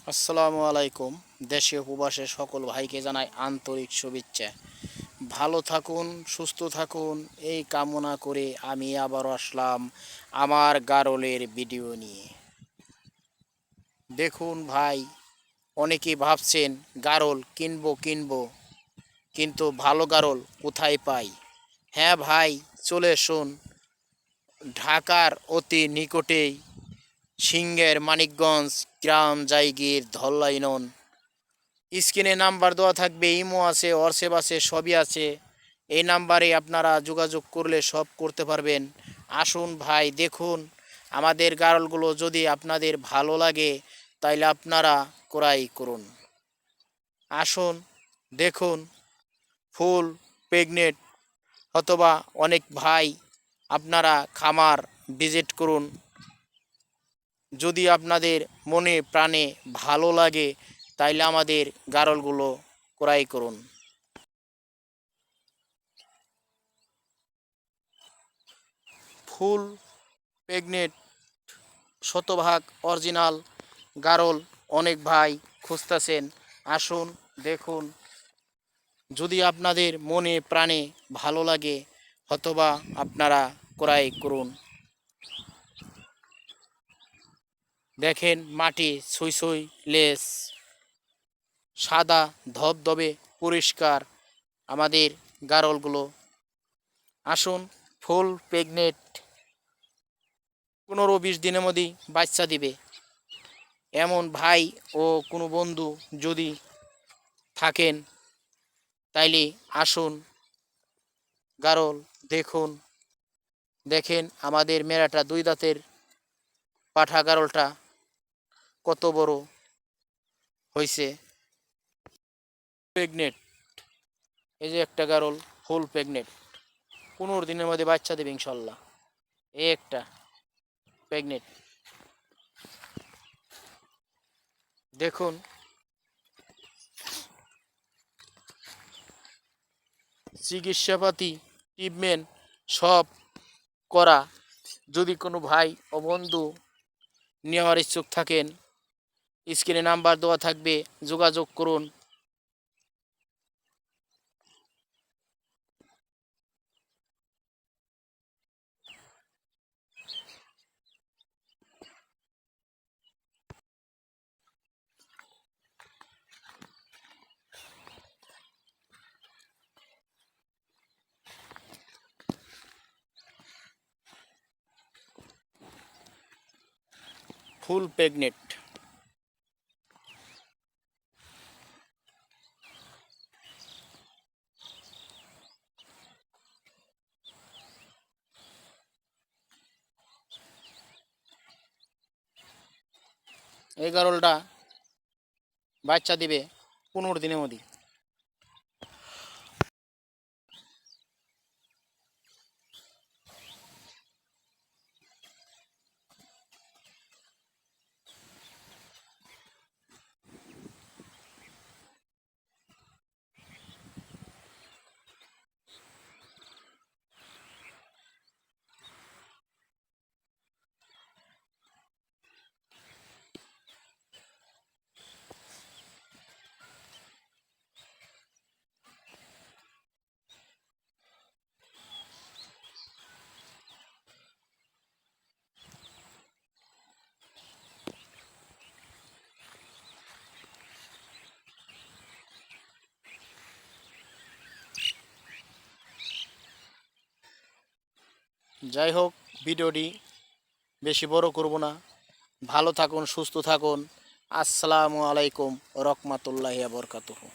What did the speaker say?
আসসালামু আলাইকুম। দেশে উপবাসে সকল ভাইকে জানাই আন্তরিক শুভেচ্ছা। ভালো থাকুন, সুস্থ থাকুন এই কামনা করে আমি আবারও আসলাম আমার গারলের ভিডিও নিয়ে। দেখুন ভাই, অনেকেই ভাবছেন গারল কিনবো কিন্তু ভালো গারল কোথায় পাই? হ্যাঁ ভাই, চলে এসুন ঢাকার অতি নিকটেই সিংহের মানিকগঞ্জ গ্রাম জায়গির ধল্লা ইউনিয়ন। স্ক্রিনে নাম্বার দেওয়া থাকবে, ইমো আছে, হোয়াটসঅ্যাপ আছে, সবই আছে। এই নাম্বারে আপনারা যোগাযোগ করলে সব করতে পারবেন। আসুন ভাই, দেখুন আমাদের গারলগুলো, যদি আপনাদের ভালো লাগে তাইলে আপনারা ক্রয় করুন। আসুন দেখুন, ফুল প্রেগনেন্ট, অথবা অনেক ভাই আপনারা খামার ভিজিট করুন। যদি আপনাদের মনে প্রাণে ভালো লাগে তাইলে আমাদের গারলগুলো ক্রয় করুন। ফুল প্রেগনেন্ট, শতভাগ অরিজিনাল গারল অনেক ভাই খুঁজতেছেন। আসুন দেখুন, যদি আপনাদের মনে প্রাণে ভালো লাগে অথবা আপনারা ক্রয় করুন। দেখেন মাটি ছুঁই ছুঁই লেস, সাদা ধবধবে পরিষ্কার আমাদের গারলগুলো। আসুন, ফুল প্রেগনেন্ট, 15-20 দিনের মধ্যেই বাচ্চা দিবে এমন ভাই ও কোনো বন্ধু যদি থাকেন তাইলে আসুন গারল দেখুন। দেখেন আমাদের মেরাটা 2 দাঁতের পাঠা গারলটা কত বড় হয়েছে। প্রেগনেন্ট, এই যে একটা গারল ফুল প্রেগনেন্ট, 15 দিনের মধ্যে বাচ্চা দেবে ইনশাল্লাহ। এই একটা প্রেগনেন্ট, দেখুন। চিকিৎসাপাতি ট্রিটমেন্ট সব করা। যদি কোনো ভাই ও বন্ধু নেওয়ার ইচ্ছুক থাকেন, স্ক্রিনে নাম্বার দেওয়া থাকবে, যোগাযোগ করুন। ফুল প্রেগনেন্ট, এই গারলটা বাচ্চা দিবে 15 দিনের মধ্যে। যাই হোক, ভিডিওটি বেশি বড় করব না। ভালো থাকুন, সুস্থ থাকুন। আসসালামু আলাইকুম রহমাতুল্লাহি ওয়া বারাকাতুহু।